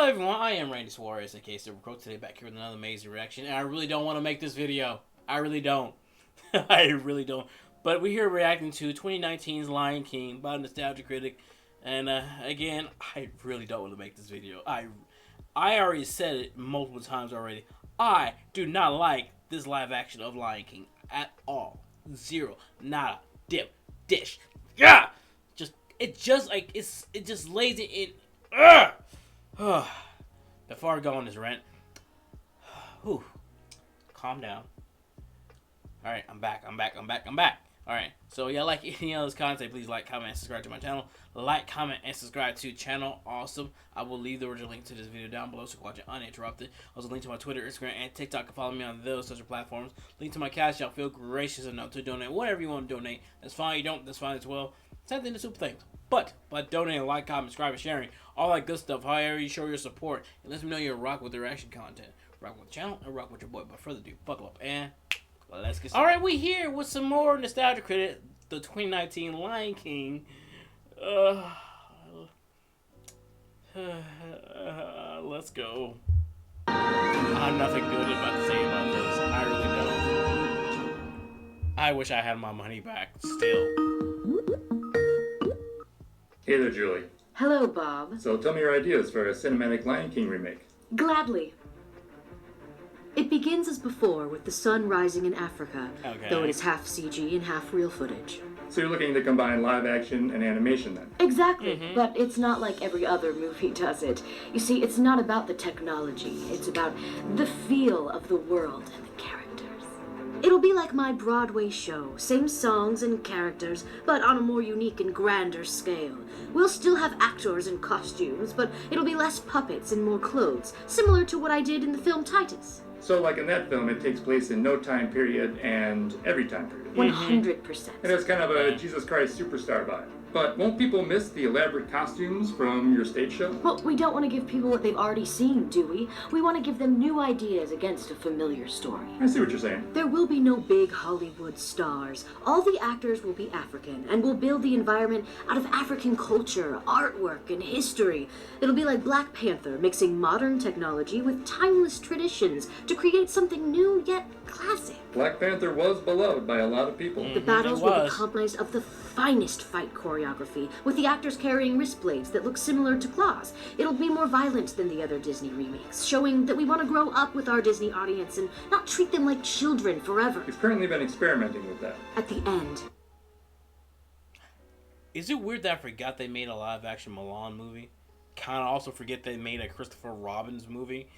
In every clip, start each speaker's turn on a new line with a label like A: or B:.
A: everyone, I am Randy Suarez, aka Silva today back here with another amazing reaction, and I really don't want to make this video. I really don't. I really don't. But we're here reacting to 2019's Lion King by Nostalgia Critic, and again, I really don't want to make this video. I already said it multiple times already. I do not like this live action of Lion King at all. Zero. Nada. Dip. Dish. Yeah! It just lays it in. Before I go on this rant, whew, calm down. Alright, I'm back. Alright, so yeah, like any other content, please like, comment, and subscribe to my channel. Like, comment, and subscribe to channel. Awesome. I will leave the original link to this video down below so you can watch it uninterrupted. Also, link to my Twitter, Instagram, and TikTok. And follow me on those social platforms. Link to my Cashapp. Feel gracious enough to donate whatever you want to donate. That's fine. You don't, that's fine as well. Same thing to super things. But by donating, like, comment, subscribe, and sharing, all that good stuff, however you show your support, it lets me know you're rock with the reaction content. Rock with the channel and rock with your boy. But further ado, buckle up and let's get started. Alright, we here with some more Nostalgia Critic, the 2019 Lion King. Let's go. I have nothing good about to say about this. I really don't. I wish I had my money back still.
B: Hey there, Julie.
C: Hello, Bob.
B: So tell me your ideas for a cinematic Lion King remake.
C: Gladly. It begins as before, with the sun rising in Africa, though it is half CG and half real footage.
B: So you're looking to combine live action and animation then?
C: Exactly, but it's not like every other movie does it. You see, it's not about the technology, it's about the feel of the world and the characters. It'll be like my Broadway show, same songs and characters, but on a more unique and grander scale. We'll still have actors and costumes, but it'll be less puppets and more clothes, similar to what I did in the film Titus.
B: So like in that film, it takes place in no time period and every time period.
C: 100%.
B: It has kind of a Jesus Christ Superstar vibe. But won't people miss the elaborate costumes from your stage show?
C: Well, we don't want to give people what they've already seen, do we? We want to give them new ideas against a familiar story.
B: I see what you're saying.
C: There will be no big Hollywood stars. All the actors will be African, and we'll build the environment out of African culture, artwork, and history. It'll be like Black Panther, mixing modern technology with timeless traditions to create something new yet classic.
B: Black Panther was beloved by a lot of people.
C: The battles will be comprised of the finest fight choreography, with the actors carrying wrist blades that look similar to claws. It'll be more violent than the other Disney remakes, showing that we want to grow up with our Disney audience and not treat them like children forever.
B: You've currently been experimenting with that.
C: At the end.
A: Is it weird that I forgot they made a live-action Mulan movie? Kind of also forget they made a Christopher Robin's movie.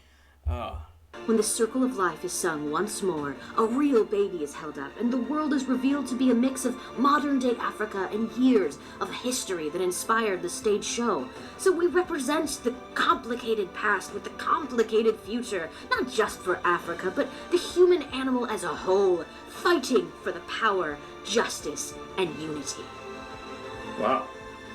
C: When the circle of life is sung once more, a real baby is held up, and the world is revealed to be a mix of modern-day Africa and years of history that inspired the stage show. So we represent the complicated past with the complicated future, not just for Africa, but the human animal as a whole, fighting for the power, justice, and unity.
B: Wow.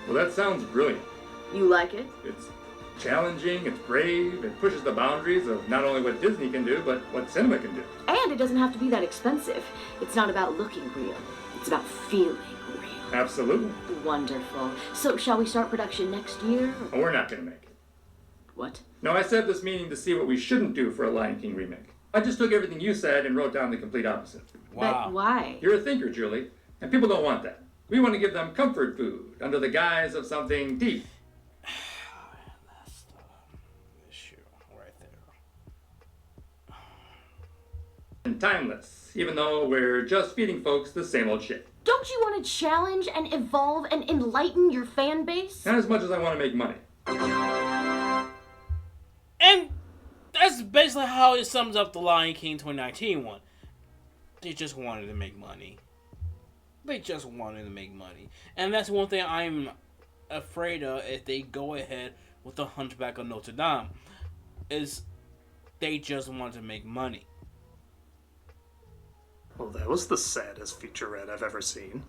B: Well, that sounds brilliant.
C: You like it?
B: It's challenging, it's brave, it pushes the boundaries of not only what Disney can do, but what cinema can do.
C: And it doesn't have to be that expensive. It's not about looking real. It's about feeling real.
B: Absolutely.
C: Wonderful. So shall we start production next year?
B: Oh, we're not going to make it.
C: What?
B: No, I said this meaning to see what we shouldn't do for a Lion King remake. I just took everything you said and wrote down the complete opposite.
A: Wow.
C: But why?
B: You're a thinker, Julie, and people don't want that. We want to give them comfort food under the guise of something deep. And timeless, even though we're just feeding folks the same old shit.
C: Don't you want to challenge and evolve and enlighten your fan base?
B: Not as much as I want to make money.
A: And that's basically how it sums up the Lion King 2019 one. They just wanted to make money. They just wanted to make money. And that's one thing I'm afraid of if they go ahead with the Hunchback of Notre Dame. Is they just want to make money.
D: Well, that was the saddest featurette I've ever seen.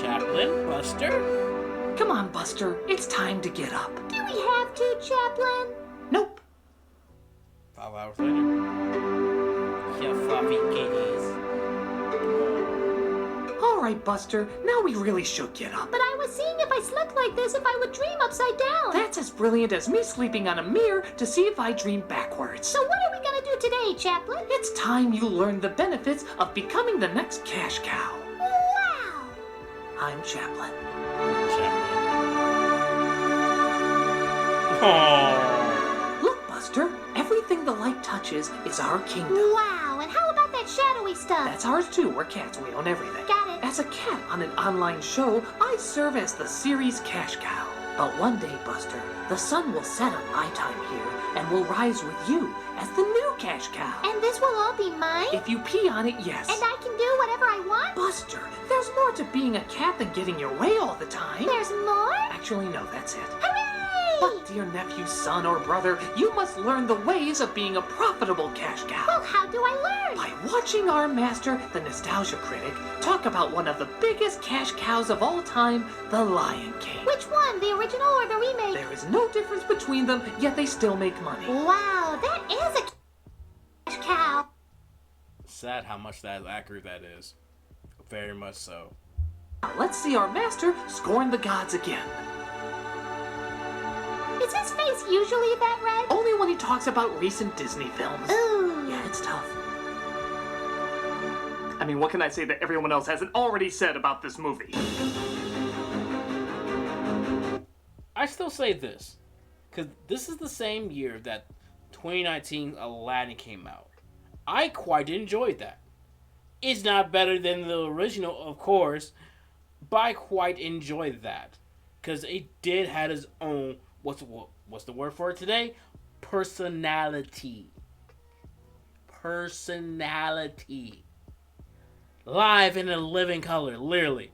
A: Chaplain, Buster?
E: Come on, Buster. It's time to get up.
C: Do we have to, Chaplain?
E: Nope.
A: 5 hours later. Yeah, fluffy kitties.
E: All right, Buster. Now we really should get up.
C: But I was seeing if I slept like this, if I would dream upside down.
E: That's as brilliant as me sleeping on a mirror to see if I dream backwards.
C: So what are we gonna do today, Chaplain?
E: It's time you learn the benefits of becoming the next cash cow.
C: Wow!
E: I'm Chaplain.
A: Oh.
E: Look, Buster. Everything the light touches is our kingdom.
C: Wow, and how about that shadowy stuff?
E: That's ours too. We're cats. We own everything.
C: Got it.
E: As a cat on an online show, I serve as the series cash cow. But one day, Buster, the sun will set on my time here and will rise with you as the new cash cow.
C: And this will all be mine?
E: If you pee on it, yes.
C: And I can do whatever I want?
E: Buster, there's more to being a cat than getting your way all the time.
C: There's more?
E: Actually, no, that's it.
C: Hooray!
E: But, dear nephew, son, or brother, you must learn the ways of being a profitable cash cow.
C: Well, how do I learn?
E: By watching our master, the Nostalgia Critic, talk about one of the biggest cash cows of all time, the Lion King.
C: Which one, the original or the remake?
E: There is no difference between them, yet they still make money.
C: Wow, that is a cash cow.
A: Sad how much that accurate that is. Very much so.
E: Now let's see our master scorn the gods again.
C: Is his face usually that red?
E: Only when he talks about recent Disney films.
C: Ooh.
E: Yeah, it's tough.
D: I mean, what can I say that everyone else hasn't already said about this movie?
A: I still say this, because this is the same year that 2019 Aladdin came out. I quite enjoyed that. It's not better than the original, of course, but I quite enjoyed that. Because it did have its own, what's the word for it today? Personality. Personality. Live in a living color, literally.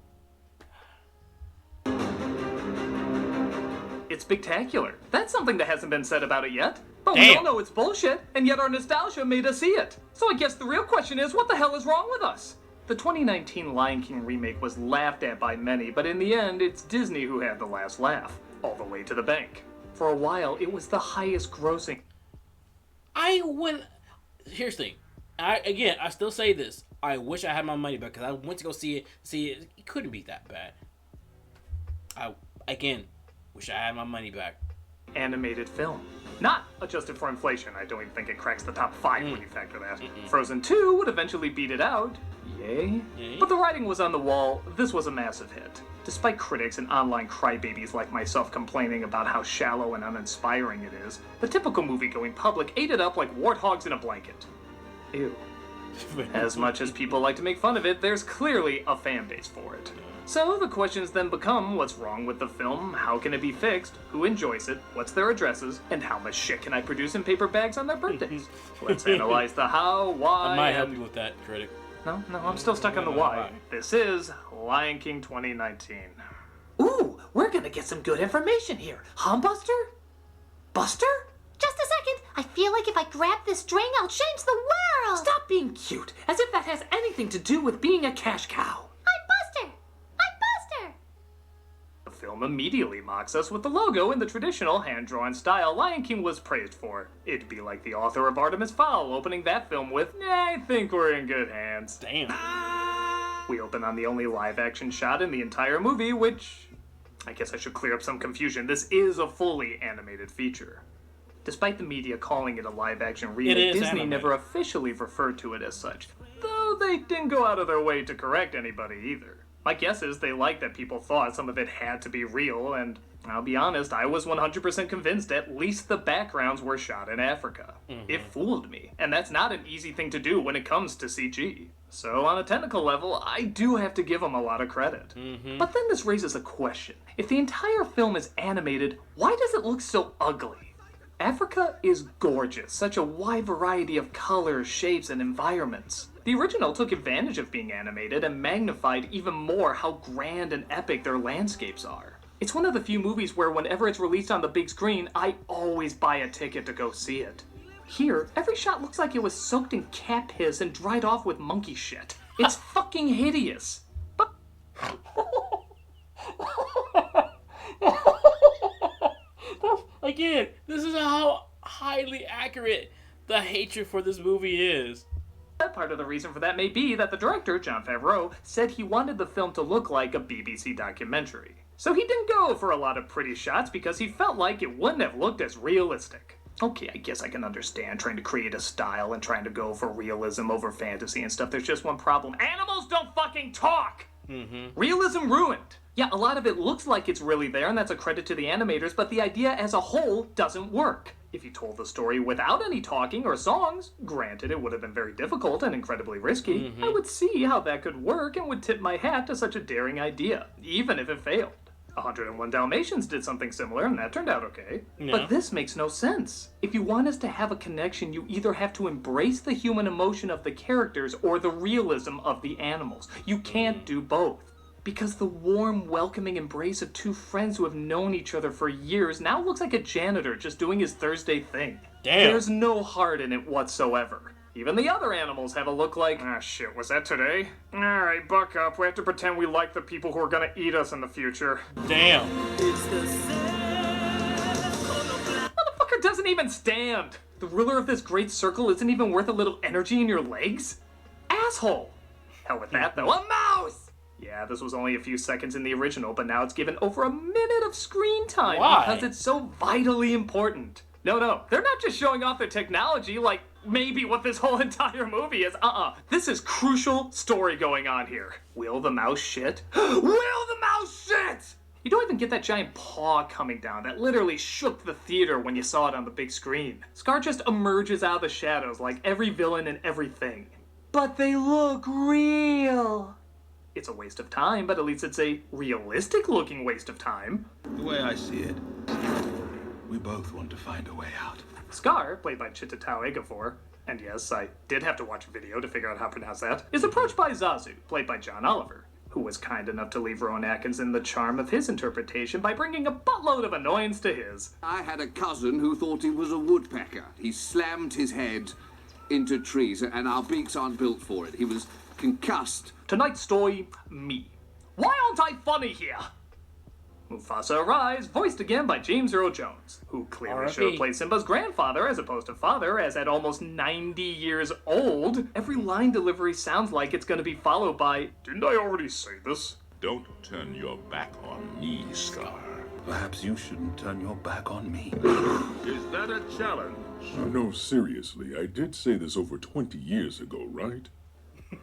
D: It's spectacular. That's something that hasn't been said about it yet. But we
A: Damn.
D: all know it's bullshit, and yet our nostalgia made us see it. So I guess the real question is, what the hell is wrong with us? The 2019 Lion King remake was laughed at by many, but in the end, it's Disney who had the last laugh, all the way to the bank. For a while, it was the highest grossing.
A: Here's the thing. I still say this. I wish I had my money back because I went to go see it. It couldn't be that bad. Wish I had my money back.
D: Animated film. Not adjusted for inflation. I don't even think it cracks the top 5 when you factor that. Frozen 2 would eventually beat it out. Yay. But the writing was on the wall. This was a massive hit. Despite critics and online crybabies like myself complaining about how shallow and uninspiring it is, the typical movie-going public ate it up like warthogs in a blanket. Ew. As much as people like to make fun of it, there's clearly a fan base for it. So the questions then become, what's wrong with the film, how can it be fixed, who enjoys it, what's their addresses, and how much shit can I produce in paper bags on their birthdays? Let's analyze the how, why,
A: I might help
D: and...
A: you with that, Critic.
D: No, I'm still stuck on the why. This is Lion King 2019.
E: Ooh, we're gonna get some good information here. Huh, Buster? Buster?
C: Just a second. I feel like if I grab this string, I'll change the world.
E: Stop being cute, as if that has anything to do with being a cash cow.
C: I'm Buster. I'm Buster.
D: The film immediately mocks us with the logo in the traditional hand-drawn style Lion King was praised for. It'd be like the author of Artemis Fowl opening that film with, I think we're in good hands.
A: Damn.
D: We open on the only live-action shot in the entire movie, which... I guess I should clear up some confusion. This is a fully animated feature. Despite the media calling it a live-action remake, Disney
A: animated.
D: never officially referred to it as such. Though they didn't go out of their way to correct anybody either. My guess is they liked that people thought some of it had to be real, and I'll be honest, I was 100% convinced at least the backgrounds were shot in Africa. It fooled me, and that's not an easy thing to do when it comes to CG. So on a technical level, I do have to give them a lot of credit. But then this raises a question. If the entire film is animated, why does it look so ugly? Africa is gorgeous, such a wide variety of colors, shapes, and environments. The original took advantage of being animated and magnified even more how grand and epic their landscapes are. It's one of the few movies where whenever it's released on the big screen, I always buy a ticket to go see it. Here, every shot looks like it was soaked in cat piss and dried off with monkey shit. It's fucking hideous. But
A: again, this is how highly accurate the hatred for this movie is.
D: Part of the reason for that may be that the director, Jon Favreau, said he wanted the film to look like a BBC documentary. So he didn't go for a lot of pretty shots because he felt like it wouldn't have looked as realistic. Okay, I guess I can understand trying to create a style and trying to go for realism over fantasy and stuff. There's just one problem. Animals don't fucking talk! Realism ruined. Yeah, a lot of it looks like it's really there, and that's a credit to the animators, but the idea as a whole doesn't work. If you told the story without any talking or songs, granted it would have been very difficult and incredibly risky, I would see how that could work and would tip my hat to such a daring idea, even if it failed. 101 Dalmatians did something similar, and that turned out okay.
A: Yeah.
D: But this makes no sense. If you want us to have a connection, you either have to embrace the human emotion of the characters or the realism of the animals. You can't do both. Because the warm, welcoming embrace of two friends who have known each other for years now looks like a janitor just doing his Thursday thing.
A: Damn.
D: There's no heart in it whatsoever. Even the other animals have a look like, ah shit, was that today? Alright, buck up, we have to pretend we like the people who are gonna eat us in the future.
A: Damn.
D: Motherfucker doesn't even stand! The ruler of this great circle isn't even worth a little energy in your legs? Asshole! Hell with that though, a mouse! Yeah, this was only a few seconds in the original, but now it's given over a minute of screen time.
A: Why?
D: Because it's so vitally important. No, they're not just showing off their technology like maybe what this whole entire movie is. This is crucial story going on here. Will the mouse shit? Will the mouse shit? You don't even get that giant paw coming down that literally shook the theater when you saw it on the big screen. Scar just emerges out of the shadows like every villain and everything. But they look real. It's a waste of time, but at least it's a realistic-looking waste of time.
F: The way I see it, we both want to find a way out.
D: Scar, played by Chiwetel Ejiofor, and yes, I did have to watch a video to figure out how to pronounce that, is approached by Zazu, played by John Oliver, who was kind enough to leave Rowan Atkinson the charm of his interpretation by bringing a buttload of annoyance to his.
G: I had a cousin who thought he was a woodpecker. He slammed his head into trees, and our beaks aren't built for it. He was concussed.
D: Tonight's story, me. Why aren't I funny here? Mufasa Rise, voiced again by James Earl Jones, who clearly should have played Simba's grandfather as opposed to father, as at almost 90 years old, every line delivery sounds like it's going to be followed by, didn't I already say this?
F: Don't turn your back on me, Scar. Perhaps you shouldn't turn your back on me.
H: Is that a challenge? No, seriously, I did say this over 20 years ago, right?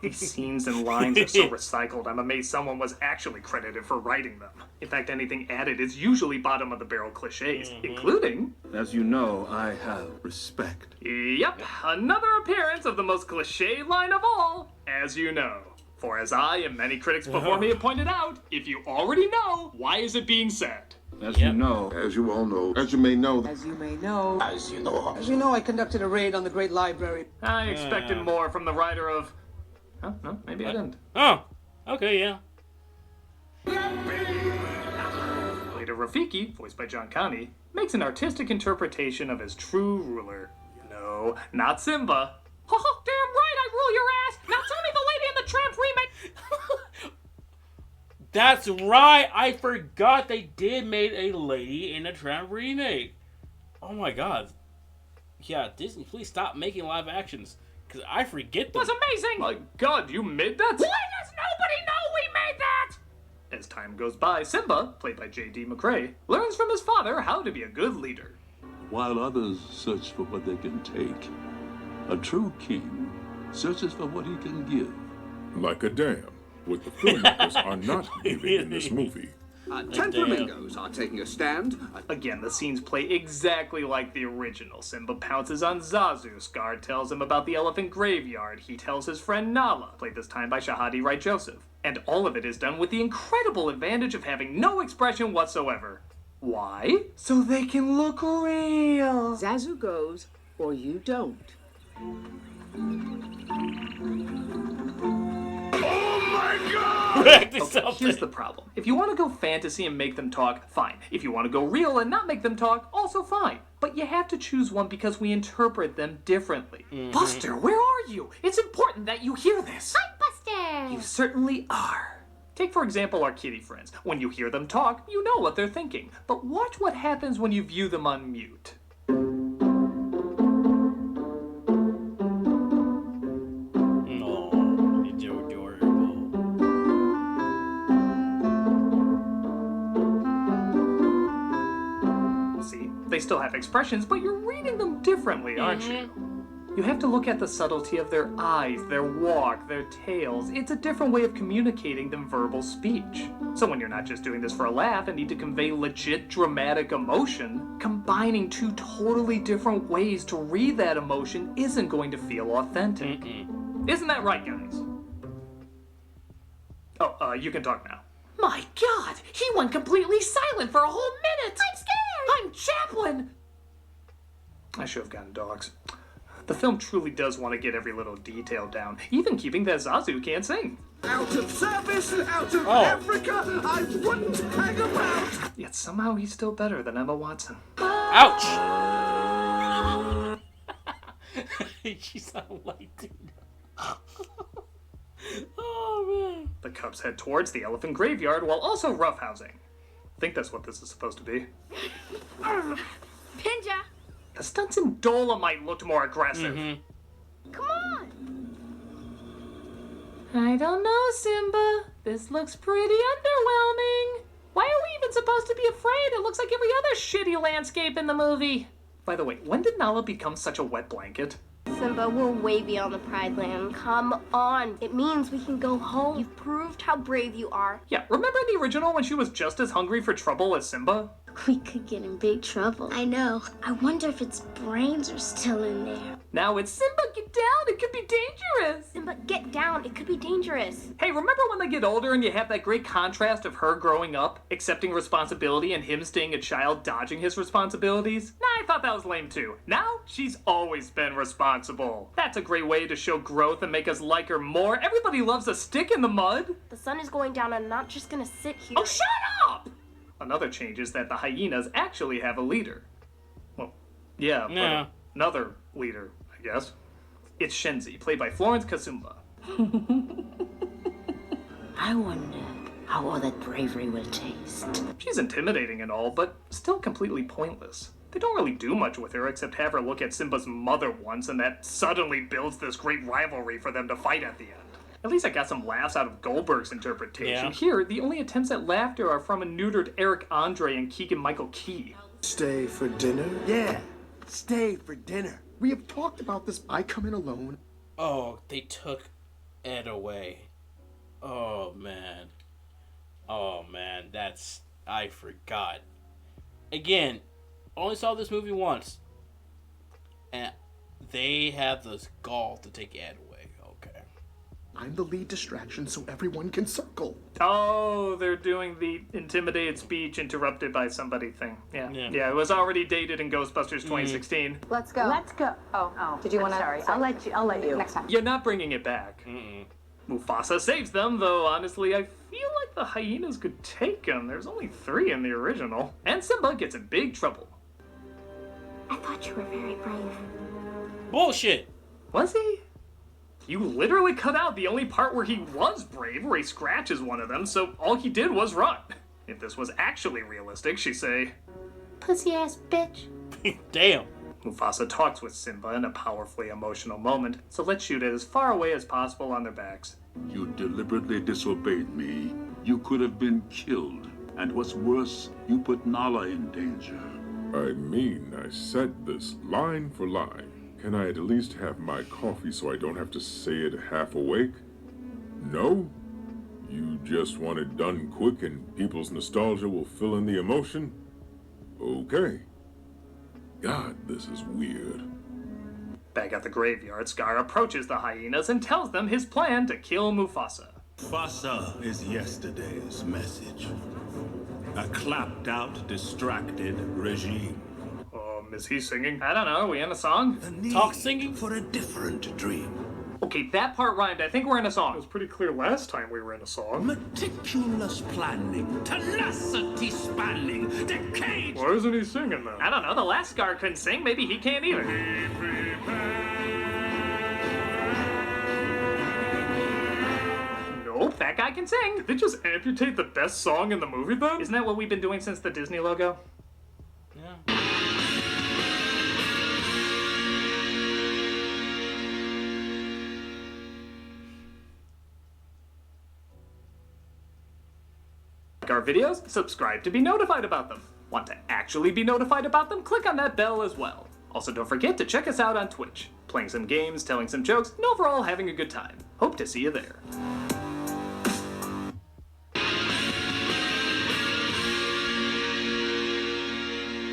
D: These scenes and lines are so recycled, I'm amazed someone was actually credited for writing them. In fact, anything added is usually bottom-of-the-barrel cliches, including...
F: As you know, I have respect.
D: Yep, another appearance of the most cliché line of all, as you know. For as I and many critics before me have pointed out, if you already know, why is it being said?
F: As you know.
H: As you all know. As you may know.
E: As you may know.
F: As you know.
E: As you know, I conducted a raid on the Great Library.
D: I expected more from the writer of... Oh, no, maybe I didn't.
A: Oh, okay, yeah.
D: Later, Rafiki, voiced by John Connie, makes an artistic interpretation of his true ruler. No, not Simba. Oh, damn right, I rule your ass! Now tell me the Lady and the Tramp remake...
A: That's right. I forgot they did make a Lady in a Tramp remake. Oh my god. Yeah, Disney, please stop making live actions. Because I forget them.
D: Was amazing! My god, you made that? Why does nobody know we made that? As time goes by, Simba, played by J.D. McCrae, learns from his father how to be a good leader.
I: While others search for what they can take, a true king searches for what he can give.
H: Like a dam. What the filmmakers are not giving in this movie.
G: 10 flamingos are taking a stand.
D: Again, the scenes play exactly like the original. Simba pounces on Zazu. Scar tells him about the elephant graveyard. He tells his friend Nala, played this time by Shahadi Wright Joseph. And all of it is done with the incredible advantage of having no expression whatsoever. Why? So they can look real.
E: Zazu goes, or you don't.
D: Okay, here's the problem. If you want to go fantasy and make them talk, fine. If you want to go real and not make them talk, also fine. But you have to choose one because we interpret them differently. Buster, where are you? It's important that you hear this.
J: Hi, Buster!
D: You certainly are. Take, for example, our kitty friends. When you hear them talk, you know what they're thinking. But watch what happens when you view them on mute.
A: No, it's adorable.
D: See, they still have expressions, but you're reading them differently, aren't you? You have to look at the subtlety of their eyes, their walk, their tails. It's a different way of communicating than verbal speech. So when you're not just doing this for a laugh and need to convey legit dramatic emotion, combining two totally different ways to read that emotion isn't going to feel authentic. Isn't that right, guys? Oh, you can talk now.
E: My God, he went completely silent for a whole minute. I'm scared. I'm Chaplin.
D: I should have gotten dogs. The film truly does want to get every little detail down, even keeping that Zazu can't sing.
G: Out of service, out of Africa, I wouldn't hang about.
D: Yet somehow he's still better than Emma Watson.
A: Ouch! She's not lighting. Oh, man.
D: The Cubs head towards the elephant graveyard while also roughhousing. I think that's what this is supposed to be.
J: Pinja!
D: The stunts in Dolomite looked more aggressive.
J: Come on!
E: I don't know, Simba. This looks pretty underwhelming. Why are we even supposed to be afraid? It looks like every other shitty landscape in the movie.
D: By the way, when did Nala become such a wet blanket?
J: Simba, we're way beyond the Pride Land. Come on. It means we can go home. You've proved how brave you are.
D: Yeah, remember in the original when she was just as hungry for trouble as Simba?
J: We could get in big trouble. I know. I wonder if its brains are still in there.
D: Now it's Simba, get down, it could be dangerous.
J: Simba, get down. It could be dangerous.
D: Hey, remember when they get older and you have that great contrast of her growing up, accepting responsibility, and him staying a child, dodging his responsibilities? Nah, I thought that was lame too. Now, she's always been responsible. That's a great way to show growth and make us like her more. Everybody loves a stick in the mud.
J: The sun is going down and I'm not just gonna sit here.
D: Oh, shut up! Another change is that the hyenas actually have a leader. Well, yeah, but another leader, I guess. It's Shenzi, played by Florence Kasumba.
C: I wonder how all that bravery will taste.
D: She's intimidating and all, but still completely pointless. They don't really do much with her except have her look at Simba's mother once, and that suddenly builds this great rivalry for them to fight at the end. At least I got some laughs out of Goldberg's interpretation.
A: Yeah.
D: Here, the only attempts at laughter are from a neutered Eric Andre and Keegan-Michael Key.
K: Stay for dinner? Yeah, stay for dinner. We have talked about this. I come in alone.
A: Oh, they took Ed away. Oh, man. Oh, man. I forgot. Again, only saw this movie once. And they have this gall to take Ed away. Okay.
K: I'm the lead distraction so everyone can circle.
D: Oh, they're doing the intimidated speech interrupted by somebody thing. Yeah, it was already dated in Ghostbusters 2016.
L: Let's go. Let's go. Oh, did you want to? Sorry, I'll let you. Next time.
D: You're not bringing it back. Mufasa saves them, though honestly, I feel like the hyenas could take him. There's only 3 in the original. And Simba gets in big trouble.
J: I thought you were very brave.
A: Bullshit!
D: Was he? You literally cut out the only part where he was brave, where he scratches one of them, so all he did was run. If this was actually realistic, she'd say,
J: Pussy ass bitch.
A: Damn.
D: Mufasa talks with Simba in a powerfully emotional moment, so let's shoot it as far away as possible on their backs.
I: You deliberately disobeyed me. You could have been killed. And what's worse, you put Nala in danger.
H: I mean, I said this line for line. Can I at least have my coffee so I don't have to say it half awake? No? You just want it done quick and people's nostalgia will fill in the emotion? Okay. God, this is weird.
D: Back at the graveyard, Scar approaches the hyenas and tells them his plan to kill Mufasa.
F: Mufasa is yesterday's message. A clapped-out, distracted regime.
D: Is he singing? I don't know, are we in a song?
A: Talk singing?
F: For a different dream.
D: Okay, that part rhymed. I think we're in a song. It was pretty clear last time we were in a song.
F: Meticulous planning, tenacity spanning, decades.
D: Why isn't he singing then? I don't know, the last Scar couldn't sing, maybe he can't either. Nope. fat guy can sing.
B: Did they just amputate the best song in the movie then?
D: Isn't that what we've been doing since the Disney logo?
A: Yeah.
D: Like our videos? Subscribe to be notified about them. Want to actually be notified about them? Click on that bell as well. Also, don't forget to check us out on Twitch. Playing some games, telling some jokes, and overall having a good time. Hope to see you there.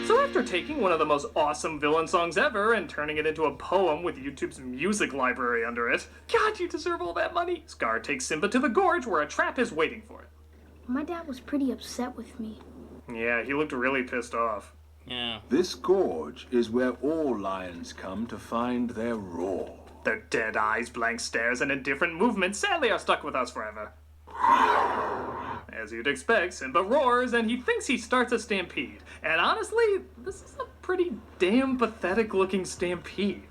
D: So after taking one of the most awesome villain songs ever and turning it into a poem with YouTube's music library under it, God, you deserve all that money. Scar takes Simba to the gorge where a trap is waiting for it.
J: My dad was pretty upset with me.
B: Yeah, he looked really pissed off.
A: Yeah.
F: This gorge is where all lions come to find their roar.
D: Their dead eyes, blank stares, and indifferent movements sadly are stuck with us forever. As you'd expect, Simba roars and he thinks he starts a stampede. And honestly, this is a pretty damn pathetic looking stampede.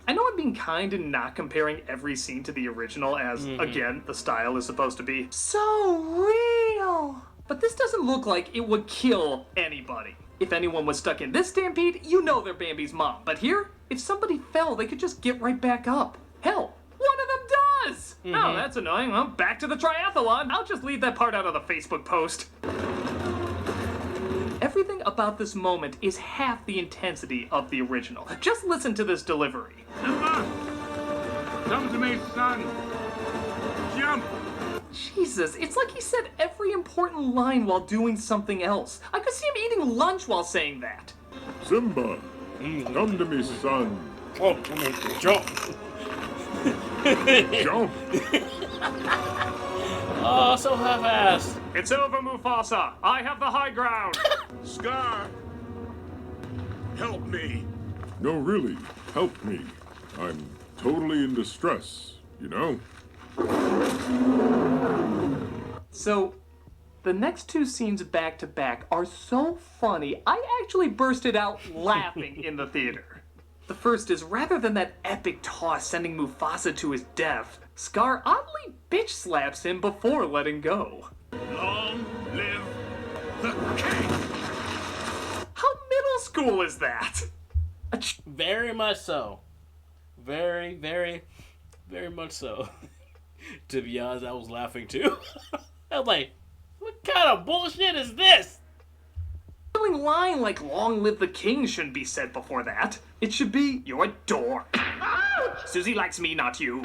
D: I know I'm being kind and not comparing every scene to the original as, again, the style is supposed to be so real. But this doesn't look like it would kill anybody. If anyone was stuck in this stampede, you know they're Bambi's mom. But here, if somebody fell, they could just get right back up. Hell, one of them does! Oh, that's annoying. Well, back to the triathlon. I'll just leave that part out of the Facebook post. Everything about this moment is half the intensity of the original. Just listen to this delivery.
I: Silva! Come to me, son! Jump!
D: Jesus, it's like he said every important line while doing something else. I could see him eating lunch while saying that.
H: Simba, come to me, son.
A: Oh, come on, jump.
H: Jump.
A: Oh, so half-assed.
B: It's over, Mufasa. I have the high ground.
F: Scar! Help me!
H: No, really, help me. I'm totally in distress, you know?
D: So, the next two scenes back to back are so funny, I actually bursted out laughing in the theater. The first is rather than that epic toss sending Mufasa to his death, Scar oddly bitch slaps him before letting go.
I: Long live the king!
D: How middle school is that?
A: Very much so. Very, very, very much so. To be honest, I was laughing too. I was like, what kind of bullshit is this?
D: Line like "Long live the king" shouldn't be said before that. It should be "You're a dork." Susie likes me, not you.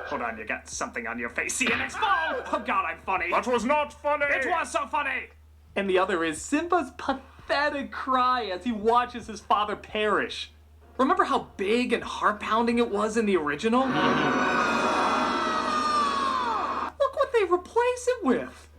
D: Hold on, you got something on your face. See you next fall. Oh God, I'm funny.
B: That was not funny.
D: It was so funny. And the other is Simba's pathetic cry as he watches his father perish. Remember how big and heart-pounding it was in the original? Look what they replace it with.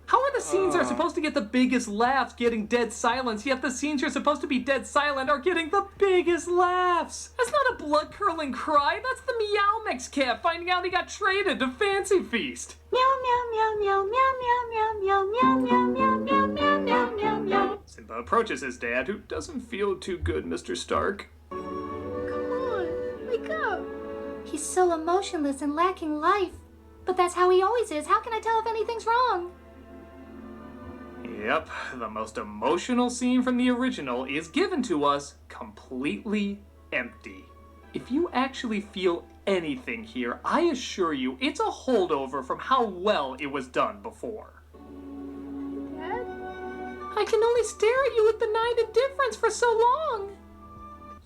D: How are the scenes that are supposed to get the biggest laughs getting dead silence, yet the scenes you're supposed to be dead silent are getting the biggest laughs? That's not a blood-curdling cry, that's the Meow Mix cat finding out he got traded to Fancy Feast.
C: Meow meow meow meow meow meow meow meow meow meow meow meow meow meow meow.
D: Simba approaches his dad, who doesn't feel too good, Mr. Stark.
J: Come on, wake up. He's so emotionless and lacking life. But that's how he always is. How can I tell if anything's wrong?
D: Yep, the most emotional scene from the original is given to us completely empty. If you actually feel anything here, I assure you it's a holdover from how well it was done before.
J: Dad?
D: I can only stare at you with benign indifference for so long.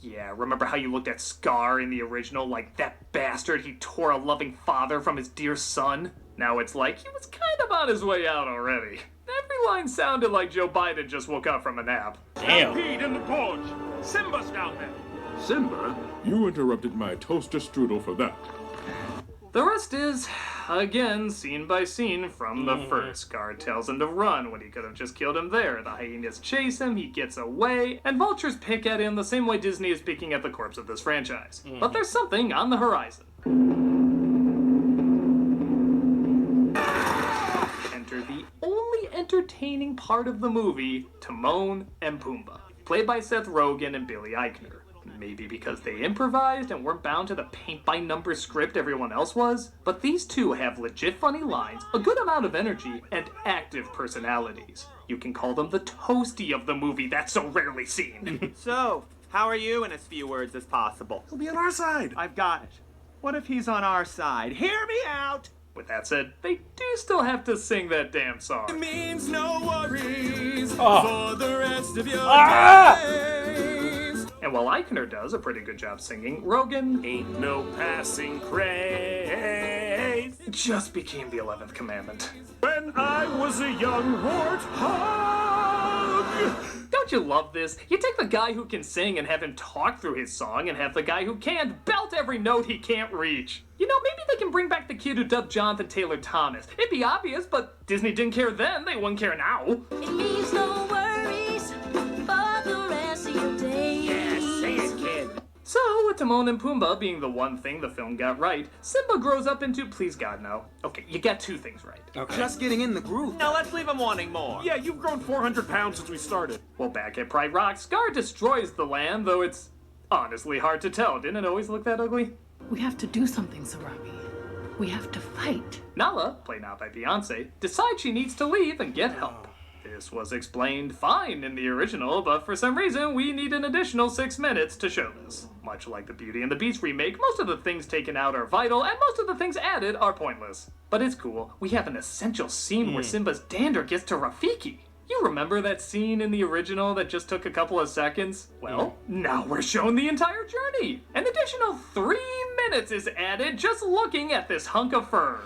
D: Yeah, remember how you looked at Scar in the original like that bastard he tore a loving father from his dear son? Now it's like he was kind of on his way out already. Every line sounded like Joe Biden just woke up from a nap.
A: Damn.
I: Stampede in the gorge! Simba's down there! Simba?
H: You interrupted my toaster strudel for that.
D: The rest is, again, scene by scene from the first. Scar tells him to run when he could have just killed him there. The hyenas chase him, he gets away, and vultures pick at him the same way Disney is picking at the corpse of this franchise. But there's something on the horizon. Enter the only entertaining part of the movie, Timon and Pumbaa, played by Seth Rogen and Billy Eichner. Maybe because they improvised and weren't bound to the paint-by-number script everyone else was, but these two have legit funny lines, a good amount of energy, and active personalities. You can call them the Toasty of the movie that's so rarely seen.
M: So, how are you in as few words as possible?
K: He'll be on our side.
M: I've got it. What if he's on our side? Hear me out!
D: With that said, they do still have to sing that damn song.
N: It means no worries
A: Oh.
N: for the rest of your days.
D: And while Eichner does a pretty good job singing, Rogan
N: Ain't no passing craze.
D: just became the 11th commandment.
N: When I was a young warthog.
D: Don't you love this? You take the guy who can sing and have him talk through his song, and have the guy who can't belt every note he can't reach. You know, maybe they can bring back the kid who dubbed Jonathan Taylor Thomas. It'd be obvious, but Disney didn't care then, they wouldn't care now.
O: It means no worries for the rest of your days.
M: Yeah, say it, kid.
D: So, with Timon and Pumbaa being the one thing the film got right, Simba grows up into, please God, no. Okay, you got 2 things right.
A: Okay.
M: Just getting in the groove. Now let's leave him wanting more.
N: Yeah, you've grown 400 pounds since we started.
D: Well, back at Pride Rock, Scar destroys the land, though it's honestly hard to tell. Didn't it always look that ugly?
E: We have to do something, Sarabi. We have to fight.
D: Nala, played out by Beyonce, decides she needs to leave and get help. This was explained fine in the original, but for some reason we need an additional 6 minutes to show this. Much like the Beauty and the Beast remake, most of the things taken out are vital, and most of the things added are pointless. But it's cool. We have an essential scene where Simba's dander gets to Rafiki. You remember that scene in the original that just took a couple of seconds? Well, now we're shown the entire journey. An additional 3 minutes is added just looking at this hunk of fur.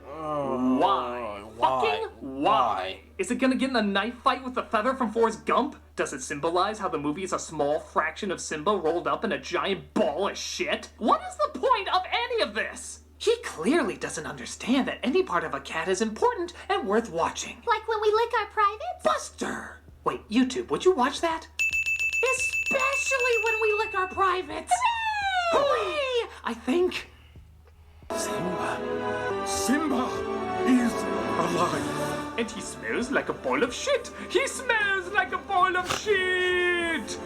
D: Why? Fucking why? Is it gonna get in a knife fight with the feather from Forrest Gump? Does it symbolize how the movie is a small fraction of Simba rolled up in a giant ball of shit? What is the point of any of this? He clearly doesn't understand that any part of a cat is important and worth watching.
J: Like when we lick our privates?
D: Buster! Wait, YouTube, would you watch that? Especially when we lick our privates! Hooray! I think.
K: Simba is alive.
D: And he smells like a bowl of shit! He smells like a bowl of shit!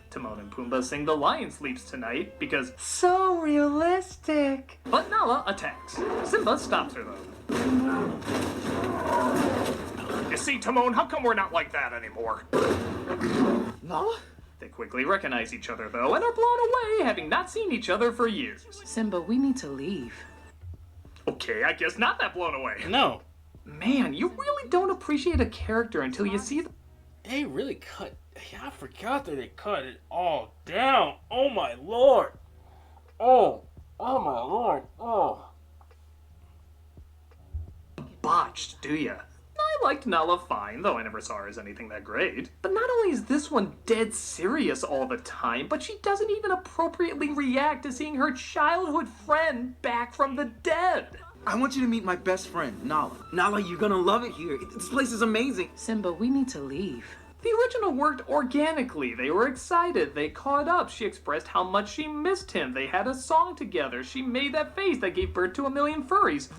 D: Timon and Pumbaa sing The Lion Sleeps Tonight because so realistic. But Nala attacks. Simba stops her though. You see, Timon, how come we're not like that anymore?
M: Nala?
D: They quickly recognize each other though and are blown away, having not seen each other for years.
E: Simba, we need to leave.
D: Okay, I guess not that blown away.
A: No.
D: Man, you really don't appreciate a character until you see the...
A: They really cut. I forgot that they cut it all down. Oh my lord. Oh my lord. Oh.
D: Botched, do ya? I liked Nala fine, though I never saw her as anything that great. But not only is this one dead serious all the time, but she doesn't even appropriately react to seeing her childhood friend back from the dead.
M: I want you to meet my best friend, Nala. Nala, you're gonna love it here. This place is amazing.
E: Simba, we need to leave.
D: The original worked organically. They were excited. They caught up. She expressed how much she missed him. They had a song together. She made that face that gave birth to a million furries.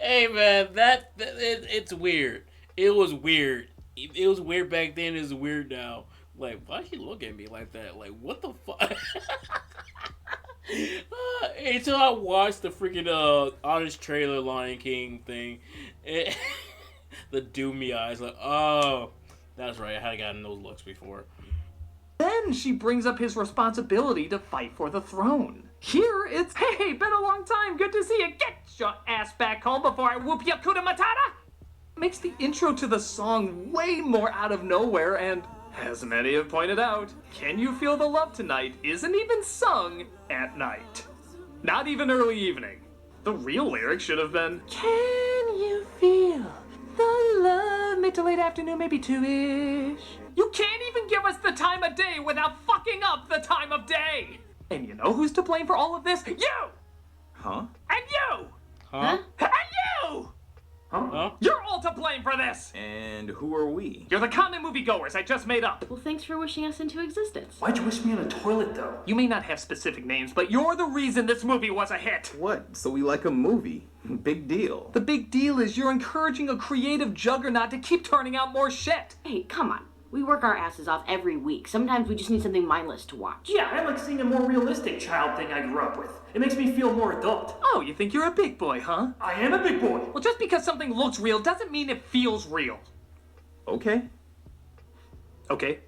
A: Hey man, it's weird. It was weird. It was weird back then. It's weird now. Like, why she look at me like that? Like, what the fuck? Until I watched the freaking honest trailer Lion King thing, the doomy eyes. Like, oh, that's right. I had gotten those looks before.
D: Then she brings up his responsibility to fight for the throne. Here it's, hey, been a long time, good to see you. Get your ass back home before I whoop your Kuta Matata. Makes the intro to the song way more out of nowhere, and as many have pointed out, Can You Feel the Love Tonight isn't even sung at night. Not even early evening. The real lyric should have been, Can you feel the love mid to late afternoon, maybe 2-ish? You can't even give us the time of day without fucking up the time of day! And you know who's to blame for all of this? You!
M: Huh?
D: And you!
A: Huh?
D: And you!
A: Huh?
D: You're all to blame for this!
M: And who are we?
D: You're the common moviegoers I just made up.
C: Well, thanks for wishing us into existence.
D: Why'd you wish me on a toilet, though? You may not have specific names, but you're the reason this movie was a hit.
M: What? So we like a movie? Big deal.
D: The big deal is you're encouraging a creative juggernaut to keep turning out more shit.
C: Hey, come on. We work our asses off every week. Sometimes we just need something mindless to watch.
P: Yeah, I like seeing a more realistic child thing I grew up with. It makes me feel more adult.
D: Oh, you think you're a big boy, huh?
P: I am a big boy.
D: Well, just because something looks real doesn't mean it feels real.
Q: Okay.
D: Okay,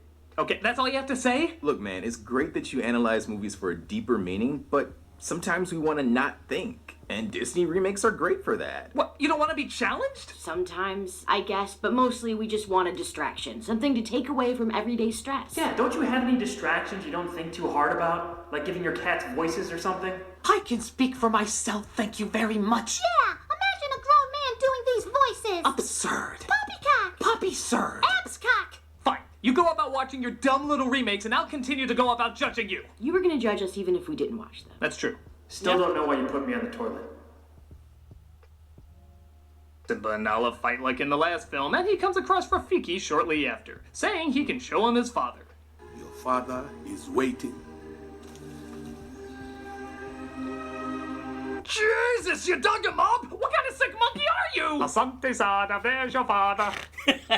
D: that's all you have to say?
Q: Look, man, it's great that you analyze movies for a deeper meaning, but sometimes we want to not think. And Disney remakes are great for that.
D: What, you don't want to be challenged?
C: Sometimes, I guess, but mostly we just want a distraction. Something to take away from everyday stress.
P: Yeah, don't you have any distractions you don't think too hard about? Like giving your cats voices or something?
E: I can speak for myself, thank you very much.
J: Yeah, imagine a grown man doing these voices.
E: Absurd.
J: Poppycock.
E: Poppy-surd.
J: Abscock.
D: Fine, you go about watching your dumb little remakes and I'll continue to go about judging you.
C: You were gonna judge us even if we didn't watch them.
D: That's true.
P: Still don't know why you put me on the toilet.
D: Simba and Nala fight like in the last film, and he comes across Rafiki shortly after, saying he can show him his father.
F: Your father is waiting.
D: Jesus, you dug him up? What kind of sick monkey are you? Asante Sada, there's your father.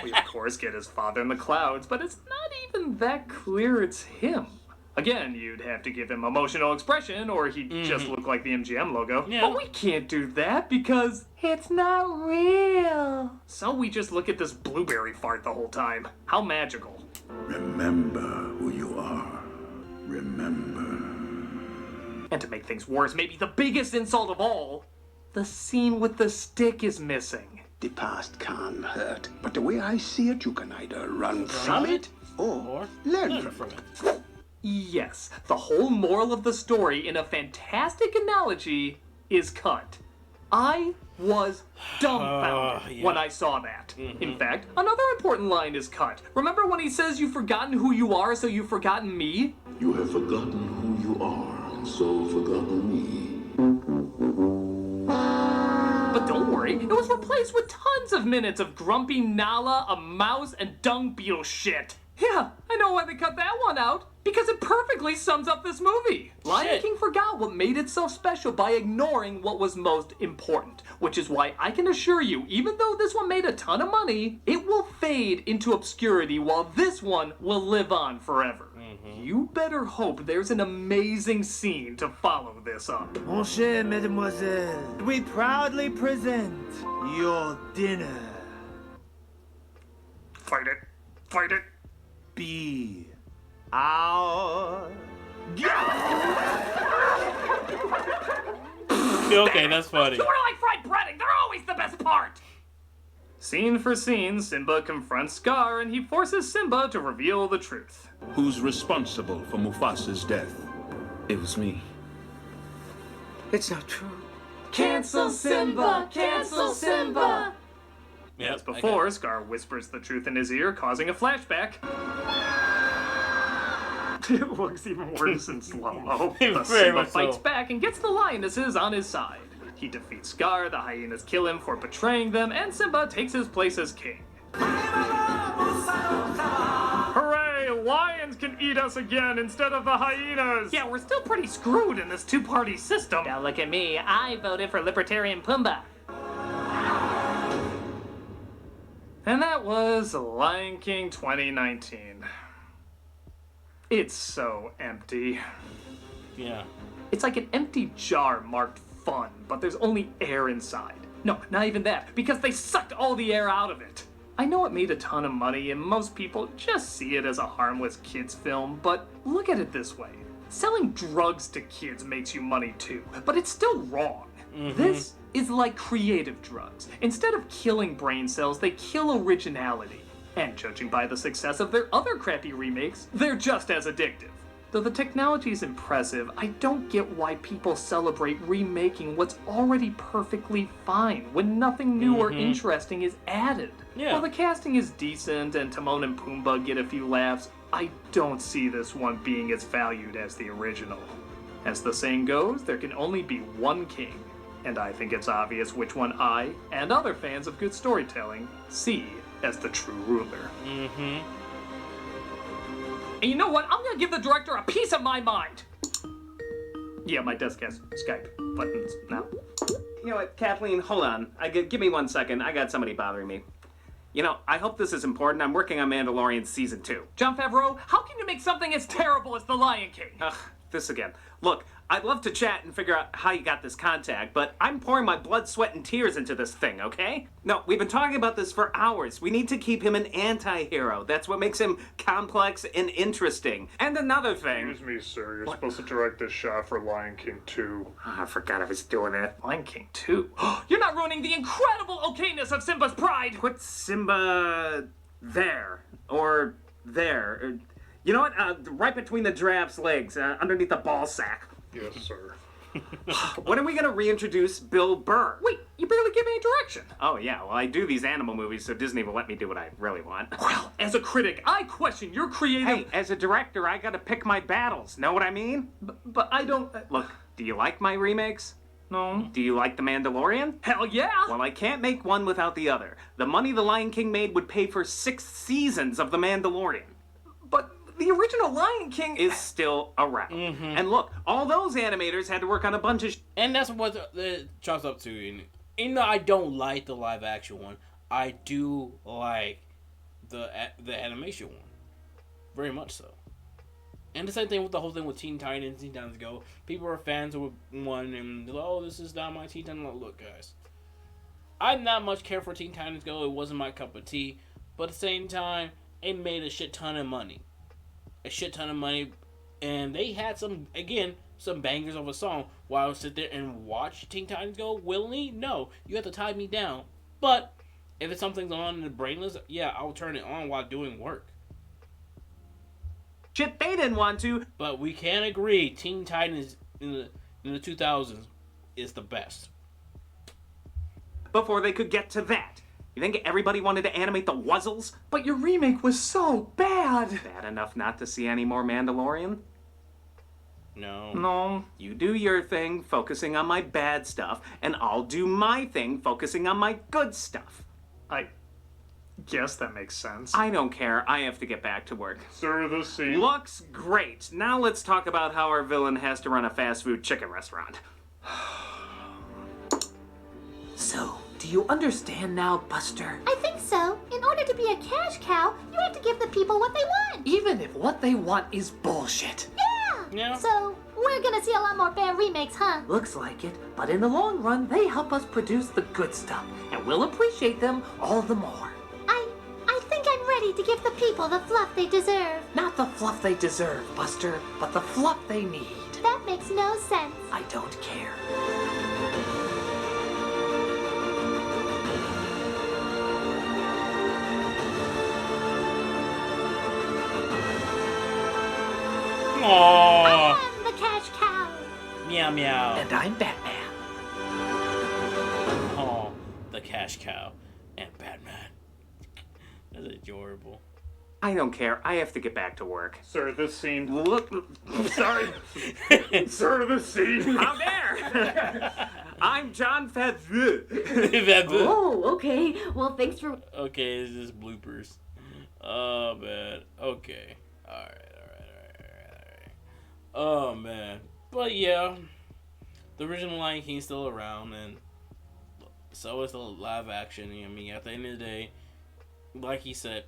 D: We of course get his father in the clouds, but it's not even that clear it's him. Again, you'd have to give him emotional expression or he'd just look like the MGM logo.
A: Yeah.
D: But we can't do that because it's not real. So we just look at this blueberry fart the whole time. How magical.
F: Remember who you are. Remember.
D: And to make things worse, maybe the biggest insult of all, the scene with the stick is missing.
K: The past can hurt, but the way I see it, you can either run from it or learn from it.
D: Yes, the whole moral of the story in a fantastic analogy is cut. I was dumbfounded when I saw that. In fact, another important line is cut. Remember when he says you've forgotten who you are, so you've forgotten me?
F: You have forgotten who you are, and so forgotten me.
D: But don't worry, it was replaced with tons of minutes of grumpy Nala, a mouse, and dung beetle shit. Yeah, I know why they cut that one out. Because it perfectly sums up this movie. Lion King forgot what made it so special by ignoring what was most important. Which is why I can assure you, even though this one made a ton of money, it will fade into obscurity while this one will live on forever. You better hope there's an amazing scene to follow this up.
M: Mon cher mademoiselle, we proudly present your dinner.
D: Fight it. Fight it.
M: Be our
A: Okay, that's funny.
D: You are like fried breading. They're always the best part. Scene for scene, Simba confronts Scar and he forces Simba to reveal the truth.
I: Who's responsible for Mufasa's death?
Q: It was me.
E: It's not true.
O: Cancel Simba! Cancel Simba!
D: As before, Scar whispers the truth in his ear, causing a flashback. It looks even worse in slow-mo. Simba fights back and gets the lionesses on his side. He defeats Scar, the hyenas kill him for betraying them, and Simba takes his place as king. Hooray! Lions can eat us again instead of the hyenas! Yeah, we're still pretty screwed in this two-party system. Now look at me, I voted for Libertarian Pumbaa. And that was Lion King 2019. It's so empty.
A: Yeah.
D: It's like an empty jar marked fun, but there's only air inside. No, not even that, because they sucked all the air out of it. I know it made a ton of money and most people just see it as a harmless kids film, but look at it this way. Selling drugs to kids makes you money too, but it's still wrong. This is like creative drugs. Instead of killing brain cells, they kill originality. And judging by the success of their other crappy remakes, they're just as addictive. Though the technology is impressive, I don't get why people celebrate remaking what's already perfectly fine when nothing new or interesting is added.
A: Yeah.
D: While the casting is decent and Timon and Pumbaa get a few laughs, I don't see this one being as valued as the original. As the saying goes, there can only be one king, and I think it's obvious which one I, and other fans of good storytelling, see as the true ruler. And you know what? I'm gonna give the director a piece of my mind. Yeah, my desk has Skype buttons now.
R: You know what, Kathleen, hold on. Give me 1 second. I got somebody bothering me. You know, I hope this is important. I'm working on Mandalorian Season 2.
D: Jon Favreau, how can you make something as terrible as The Lion King?
R: Ugh, this again. Look, I'd love to chat and figure out how you got this contact, but I'm pouring my blood, sweat, and tears into this thing, okay? No, we've been talking about this for hours. We need to keep him an anti-hero. That's what makes him complex and interesting. And another thing...
S: Excuse me, sir. You're supposed to direct this shot for Lion King 2.
R: Oh, I forgot I was doing that.
D: Lion King 2? You're not ruining the incredible okayness of Simba's pride!
R: Put Simba there. Or there. You know what? Right between the giraffe's legs, underneath the ball sack.
S: Yes, sir.
R: When are we gonna reintroduce Bill Burr?
D: Wait, you barely give any direction.
R: Oh yeah, well I do these animal movies, so Disney will let me do what I really want.
D: Well, as a critic, I question your creative...
R: Hey, as a director, I gotta pick my battles. Know what I mean?
D: But I don't...
R: Look, do you like my remakes?
D: No.
R: Do you like The Mandalorian?
D: Hell yeah!
R: Well, I can't make one without the other. The money The Lion King made would pay for 6 seasons of The Mandalorian.
D: But the original Lion King
R: is still around. And look, all those animators had to work on a bunch of
A: and that's what the chalks up to. And even though I don't like the live action one, I do like the animation one. Very much so. And the same thing with the whole thing with Teen Titans, Teen Titans Go. People are fans of one and they're like, oh, this is not my Teen Titans. Look, guys. I not much care for Teen Titans Go. It wasn't my cup of tea. But at the same time, it made a shit ton of money. And they had some bangers of a song. While I would sit there and watch Teen Titans Go willingly, no, you have to tie me down. But if it's something's on in the brainless, yeah, I'll turn it on while doing work.
R: Shit they didn't want to.
A: But we can agree, Teen Titans in the 2000s is the best.
R: Before they could get to that. You think everybody wanted to animate the Wuzzles?
D: But your remake was so bad.
R: Bad enough not to see any more Mandalorian?
A: No.
R: You do your thing, focusing on my bad stuff, and I'll do my thing, focusing on my good stuff.
S: I guess that makes sense.
R: I don't care. I have to get back to work.
S: Sir, the scene
R: looks great. Now let's talk about how our villain has to run a fast food chicken restaurant.
E: So, do you understand now, Buster?
J: I think so. In order to be a cash cow, you have to give the people what they want.
E: Even if what they want is bullshit.
J: Yeah. So, we're gonna see a lot more bad remakes, huh?
E: Looks like it, but in the long run, they help us produce the good stuff, and we'll appreciate them all the more.
J: I think I'm ready to give the people the fluff they deserve.
E: Not the fluff they deserve, Buster, but the fluff they need.
J: That makes no sense.
E: I don't care.
A: Aww.
J: I'm the cash cow.
A: Meow meow.
E: And I'm Batman.
A: Oh, the cash cow and Batman. That's adorable.
R: I don't care. I have to get back to work.
S: Sir, this scene...
R: Look...
S: Sorry. Sir, this scene...
R: How dare! I'm Jon Favreau.
C: Oh, okay. Well, thanks for...
A: Okay, it's just bloopers. Oh, man. Okay. Alright. Oh, man. But, yeah. The original Lion King is still around, and so is the live action. I mean, at the end of the day, like he said,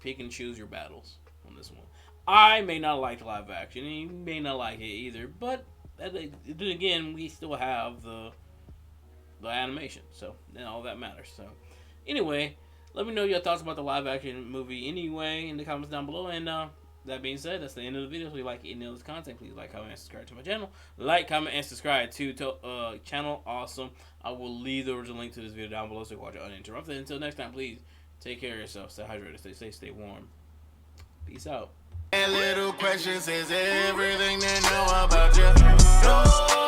A: pick and choose your battles on this one. I may not like the live action, and you may not like it either, but then again, we still have the animation, so then all that matters. So anyway, let me know your thoughts about the live action movie anyway in the comments down below. And that being said, that's the end of the video. If you like any of this content, please like, comment, and subscribe to my channel. Like, comment, and subscribe to channel Awesome. I will leave the original link to this video down below so you can watch it uninterrupted. Until next time, please take care of yourself, stay hydrated, stay safe, stay warm. Peace out.
N: And little questions is everything they know about you.